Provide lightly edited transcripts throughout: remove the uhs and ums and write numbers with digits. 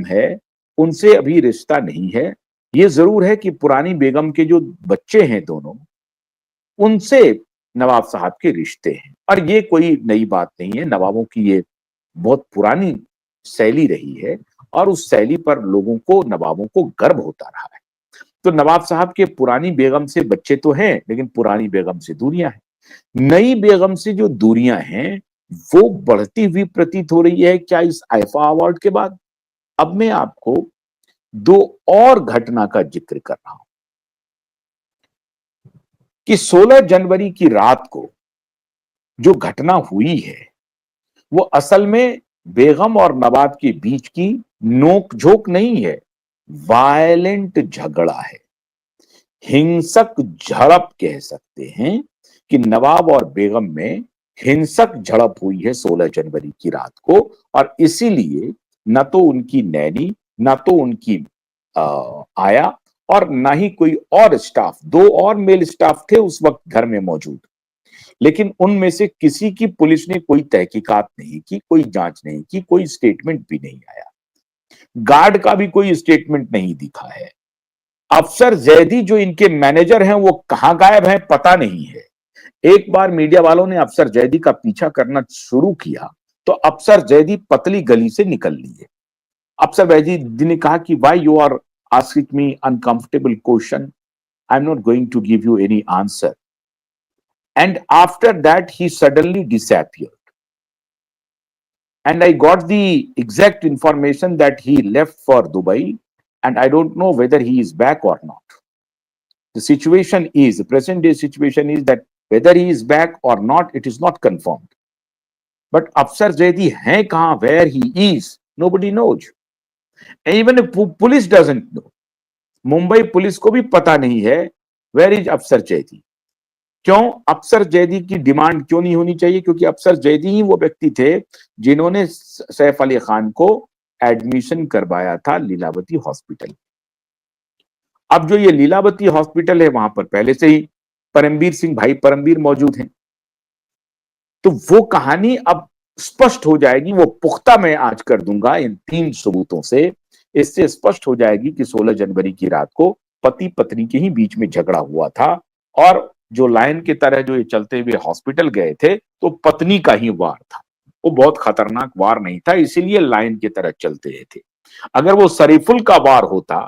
है उनसे अभी रिश्ता नहीं है। ये जरूर है कि पुरानी बेगम के जो बच्चे हैं दोनों, उनसे नवाब साहब के रिश्ते हैं, और ये कोई नई बात नहीं है। नवाबों की ये बहुत पुरानी शैली रही है, और उस शैली पर लोगों को, नवाबों को गर्व होता रहा है। तो नवाब साहब के पुरानी बेगम से बच्चे तो हैं, लेकिन पुरानी बेगम से दूरियां हैं। नई बेगम से जो दूरियां हैं वो बढ़ती हुई प्रतीत हो रही है। क्या इस आईफा अवार्ड के बाद? अब मैं आपको दो और घटना का जिक्र कर रहा हूं कि 16 जनवरी की रात को जो घटना हुई है वो असल में बेगम और नवाब के बीच की नोक-झोंक नहीं है, वायलेंट झगड़ा है। हिंसक झड़प कह सकते हैं कि नवाब और बेगम में हिंसक झड़प हुई है 16 जनवरी की रात को, और इसीलिए न तो उनकी नैनी, न तो उनकी आया, और ना ही कोई और स्टाफ, दो और मेल स्टाफ थे उस वक्त घर में मौजूद, लेकिन उनमें से किसी की पुलिस ने कोई तहकीकात नहीं की, कोई जांच नहीं की, कोई स्टेटमेंट भी नहीं आया। गार्ड का भी कोई स्टेटमेंट नहीं दिखा है। अफसर जैदी जो इनके मैनेजर हैं वो कहां गायब हैं पता नहीं है। एक बार मीडिया वालों ने अफसर जैदी का पीछा करना शुरू किया तो अफसर जैदी पतली गली से निकल लिए। अफसर जैदी ने कहा कि why you are asking me uncomfortable question, I am not going to give you any answer, and after that he suddenly disappeared, and I got the exact information that he left for Dubai, and I don't know whether he is back or not. The present day situation is that whether he is back or not, it is not confirmed. But Afsar Zaidi hai kahan, where he is, nobody knows. And even if police doesn't know. Mumbai police को भी पता नहीं है where is अफसर जैदी। क्यों अफसर जैदी की demand क्यों नहीं होनी चाहिए? क्योंकि अफसर जैदी ही वो व्यक्ति थे जिन्होंने सैफ अली खान को एडमिशन करवाया था लीलावती हॉस्पिटल। अब जो ये लीलावती हॉस्पिटल है वहां पर पहले से ही परमबीर सिंह, भाई परमबीर मौजूद हैं, तो वो कहानी अब स्पष्ट हो जाएगी। वो पुख्ता मैं आज कर दूंगा इन 3 सबूतों से। इससे स्पष्ट हो जाएगी कि 16 जनवरी की रात को पति पत्नी के ही बीच में झगड़ा हुआ था, और जो लायन की तरह जो ये चलते हुए हॉस्पिटल गए थे तो पत्नी का ही वार था। वो बहुत खतरनाक वार नहीं था, इसीलिए लायन की तरह चलते थे। अगर वो शरीफुल का वार होता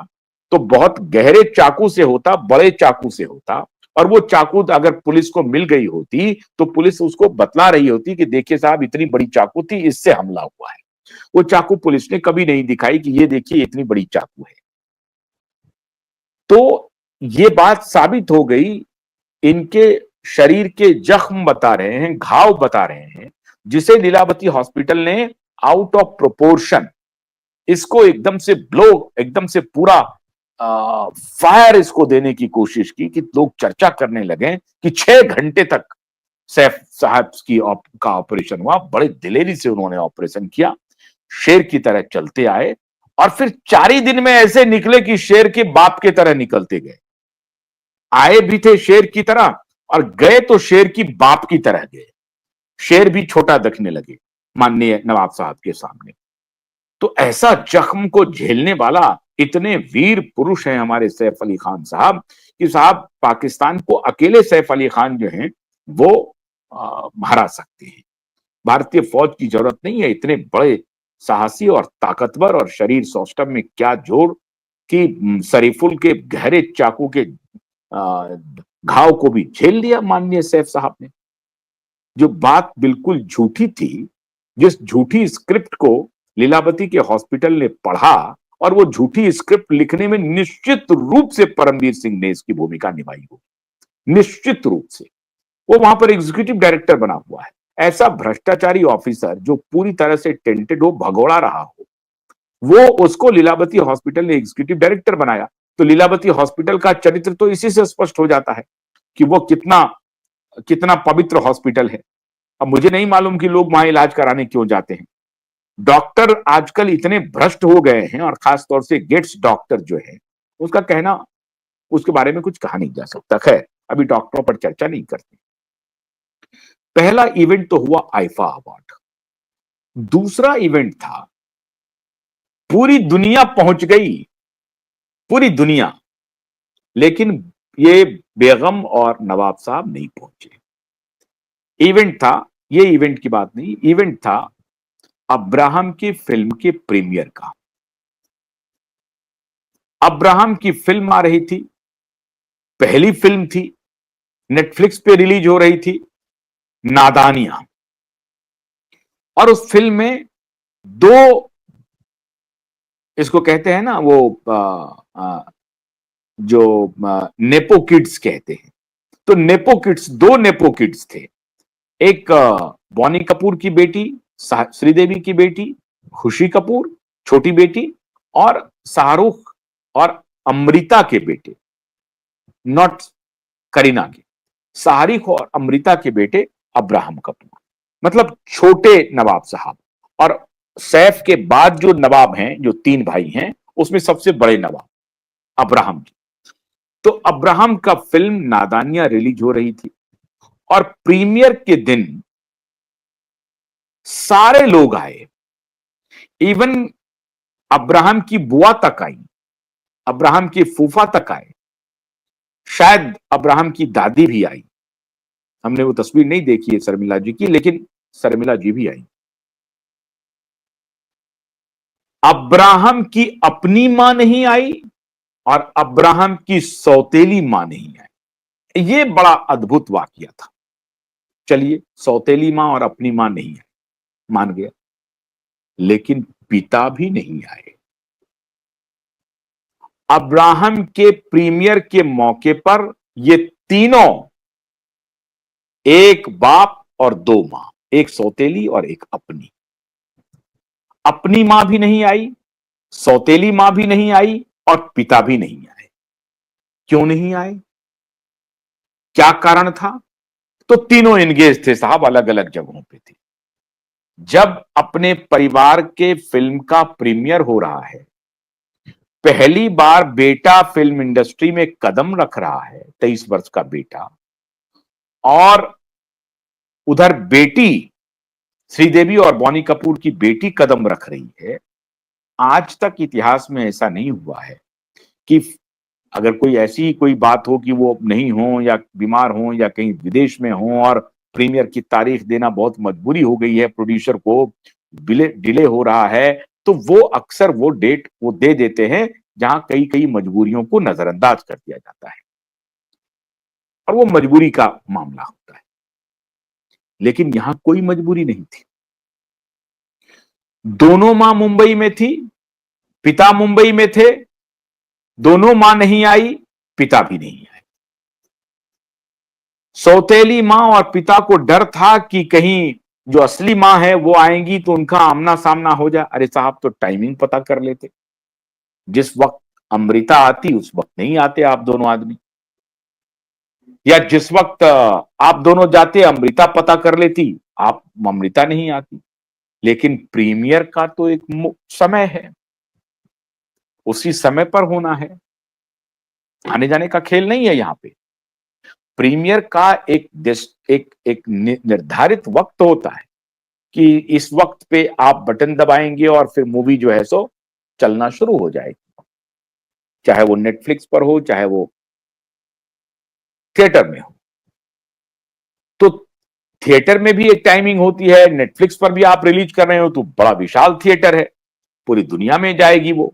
तो बहुत गहरे चाकू से होता, बड़े चाकू से होता, और वो चाकू अगर पुलिस को मिल गई होती तो पुलिस उसको बतला रही होती कि देखिए साहब इतनी बड़ी चाकू थी, इससे हमला हुआ है। वो चाकू पुलिस ने कभी नहीं दिखाई कि ये देखिए इतनी बड़ी चाकू है। तो ये बात साबित हो गई, इनके शरीर के जख्म बता रहे हैं, घाव बता रहे हैं, जिसे लीलावती हॉस्पिटल ने आउट ऑफ प्रोपोर्शन इसको एकदम से पूरा फायर इसको देने की कोशिश की कि लोग चर्चा करने लगे कि 6 घंटे तक सैफ साहब का ऑपरेशन हुआ। बड़े दिलेरी से उन्होंने ऑपरेशन किया, शेर की तरह चलते आए, और फिर 4 ही दिन में ऐसे निकले कि शेर के बाप की तरह निकलते गए। आए भी थे शेर की तरह और गए तो शेर की बाप की तरह गए। शेर भी छोटा दिखने लगे माननीय नवाब साहब के सामने। तो ऐसा जख्म को झेलने वाला इतने वीर पुरुष हैं हमारे सैफ अली खान साहब कि साहब पाकिस्तान को अकेले सैफ अली खान जो हैं वो हरा सकते हैं। भारतीय फौज की जरूरत नहीं है। इतने बड़े साहसी और ताकतवर और शरीर सौष्ठव में क्या जोड़ कि शरीफुल के गहरे चाकू के घाव को भी झेल लिया माननीय सैफ साहब ने। जो बात बिल्कुल झूठी थी, जिस झूठी स्क्रिप्ट को लीलावती के हॉस्पिटल ने पढ़ा, और वो झूठी स्क्रिप्ट लिखने में निश्चित रूप से परमबीर सिंह ने इसकी भूमिका निभाई हो, निश्चित रूप से। वो वहां पर एग्जीक्यूटिव डायरेक्टर बना हुआ है। ऐसा भ्रष्टाचारी ऑफिसर जो पूरी तरह से टेंटेड हो, भगोड़ा रहा हो, वो उसको लीलावती हॉस्पिटल ने एग्जीक्यूटिव डायरेक्टर बनाया। तो लीलावती हॉस्पिटल का चरित्र तो इसी से स्पष्ट हो जाता है कि वो कितना कितना पवित्र हॉस्पिटल है। अब मुझे नहीं मालूम कि लोग वहां इलाज कराने क्यों जाते हैं। डॉक्टर आजकल इतने भ्रष्ट हो गए हैं, और खास तौर से गेट्स डॉक्टर जो है, उसका कहना, उसके बारे में कुछ कहा नहीं जा सकता। खैर, अभी डॉक्टरों पर चर्चा नहीं करते। पहला इवेंट तो हुआ आईफा अवार्ड। दूसरा इवेंट था पूरी दुनिया पहुंच गई, पूरी दुनिया, लेकिन ये बेगम और नवाब साहब नहीं पहुंचे। इवेंट था, ये इवेंट की बात नहीं, इवेंट था अब्राहम की फिल्म के प्रीमियर का। अब्राहम की फिल्म आ रही थी, पहली फिल्म थी, नेटफ्लिक्स पे रिलीज हो रही थी, नादानियां। और उस फिल्म में दो, इसको कहते हैं ना वो जो नेपो किड्स कहते हैं, तो नेपो किड्स, दो नेपो किड्स थे। एक बॉनी कपूर की बेटी, श्रीदेवी की बेटी खुशी कपूर छोटी बेटी, और शाहरुख और अमृता के बेटे, नॉट करीना के, शाहरुख और अमृता के बेटे अब्राहम कपूर, मतलब छोटे नवाब साहब। और सैफ के बाद जो नवाब हैं, जो तीन भाई हैं, उसमें सबसे बड़े नवाब अब्राहम की। तो अब्राहम का फिल्म नादानियां रिलीज हो रही थी, और प्रीमियर के दिन सारे लोग आए, इवन अब्राहम की बुआ तक आई, अब्राहम की फूफा तक आए, शायद अब्राहम की दादी भी आई। हमने वो तस्वीर नहीं देखी है शर्मिला जी की, लेकिन शर्मिला जी भी आई। अब्राहम की अपनी मां नहीं आई और अब्राहम की सौतेली मां नहीं आई। ये बड़ा अद्भुत वाकया था। चलिए, सौतेली मां और अपनी मां नहीं आई, मान गया, लेकिन पिता भी नहीं आए। अब्राहम के प्रीमियर के मौके पर ये तीनों, एक बाप और दो मां, एक सौतेली और एक अपनी मां भी नहीं आई, सौतेली मां भी नहीं आई, और पिता भी नहीं आए। क्यों नहीं आए, क्या कारण था? तो तीनों एंगेज थे साहब, अलग अलग जगहों पे थे। जब अपने परिवार के फिल्म का प्रीमियर हो रहा है, पहली बार बेटा फिल्म इंडस्ट्री में कदम रख रहा है, 23 वर्ष का बेटा, और उधर बेटी श्रीदेवी और बॉनी कपूर की बेटी कदम रख रही है। आज तक इतिहास में ऐसा नहीं हुआ है कि अगर कोई ऐसी कोई बात हो कि वो नहीं हो या बीमार हो या कहीं विदेश में हो और प्रीमियर की तारीख देना बहुत मजबूरी हो गई है, प्रोड्यूसर को डिले हो रहा है, तो वो अक्सर वो डेट वो दे देते हैं जहां कई कई मजबूरियों को नजरअंदाज कर दिया जाता है, और वो मजबूरी का मामला होता है। लेकिन यहां कोई मजबूरी नहीं थी। दोनों मां मुंबई में थी, पिता मुंबई में थे, दोनों मां नहीं आई, पिता भी नहीं आए। सौतेली मां और पिता को डर था कि कहीं जो असली मां है वो आएंगी तो उनका आमना सामना हो जाए। अरे साहब, तो टाइमिंग पता कर लेते, जिस वक्त अमृता आती उस वक्त नहीं आते आप दोनों आदमी, या जिस वक्त आप दोनों जाते अमृता पता कर लेती, आप अमृता नहीं आती। लेकिन प्रीमियर का तो एक समय है, उसी समय पर होना है, आने जाने का खेल नहीं है यहां पे। प्रीमियर का एक निर्धारित वक्त होता है कि इस वक्त पे आप बटन दबाएंगे और फिर मूवी जो है सो चलना शुरू हो जाएगी, चाहे वो नेटफ्लिक्स पर हो, चाहे वो थिएटर में हो। तो थिएटर में भी एक टाइमिंग होती है, नेटफ्लिक्स पर भी आप रिलीज कर रहे हो तो बड़ा विशाल थिएटर है, पूरी दुनिया में जाएगी वो।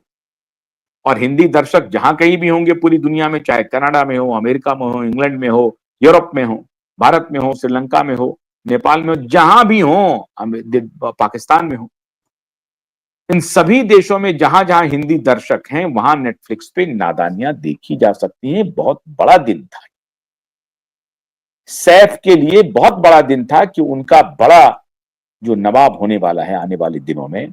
और हिंदी दर्शक जहां कहीं भी होंगे पूरी दुनिया में, चाहे कनाडा में हो, अमेरिका में हो, इंग्लैंड में हो, यूरोप में हो, भारत में हो, श्रीलंका में हो, नेपाल में हो, जहां भी हो, पाकिस्तान में हो, इन सभी देशों में जहां जहां हिंदी दर्शक हैं वहां नेटफ्लिक्स पे नादानियां देखी जा सकती हैं। बहुत बड़ा दिन था, सैफ के लिए बहुत बड़ा दिन था कि उनका बड़ा जो नवाब होने वाला है आने वाले दिनों में,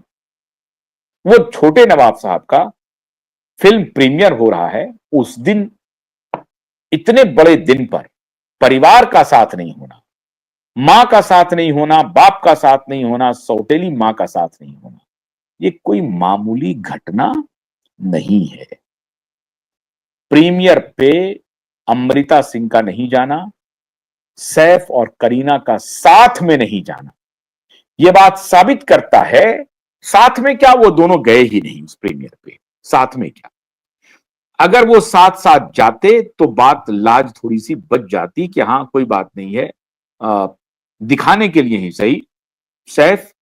वो छोटे नवाब साहब का फिल्म प्रीमियर हो रहा है। उस दिन, इतने बड़े दिन पर परिवार का साथ नहीं होना, मां का साथ नहीं होना, बाप का साथ नहीं होना, सौतेली मां का साथ नहीं होना, ये कोई मामूली घटना नहीं है। प्रीमियर पे अमृता सिंह का नहीं जाना, सैफ और करीना का साथ में नहीं जाना, यह बात साबित करता है साथ में क्या, वो दोनों गए ही नहीं उस प्रीमियर पे, साथ में क्या। अगर वो साथ साथ जाते तो बात लाज थोड़ी सी बच जाती कि हाँ कोई बात नहीं है, आ, दिखाने के लिए ही सही, सैफ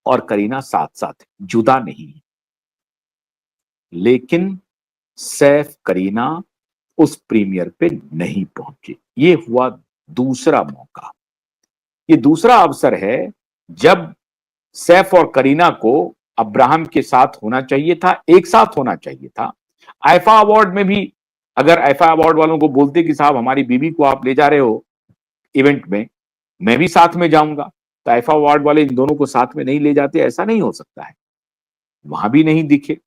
और करीना साथ साथ जुदा नहीं है। लेकिन सैफ करीना उस प्रीमियर पे नहीं पहुंचे। ये हुआ दूसरा मौका, ये दूसरा अवसर है जब सैफ और करीना को अब्राहम के साथ होना चाहिए था, एक साथ होना चाहिए था। आईफा अवार्ड में भी अगर आईफा अवार्ड वालों को बोलते कि साहब हमारी बीवी को आप ले जा रहे हो इवेंट में, मैं भी साथ में जाऊंगा, तो आईफा अवार्ड वाले इन दोनों को साथ में नहीं ले जाते, ऐसा नहीं हो सकता है। वहां भी नहीं दिखे।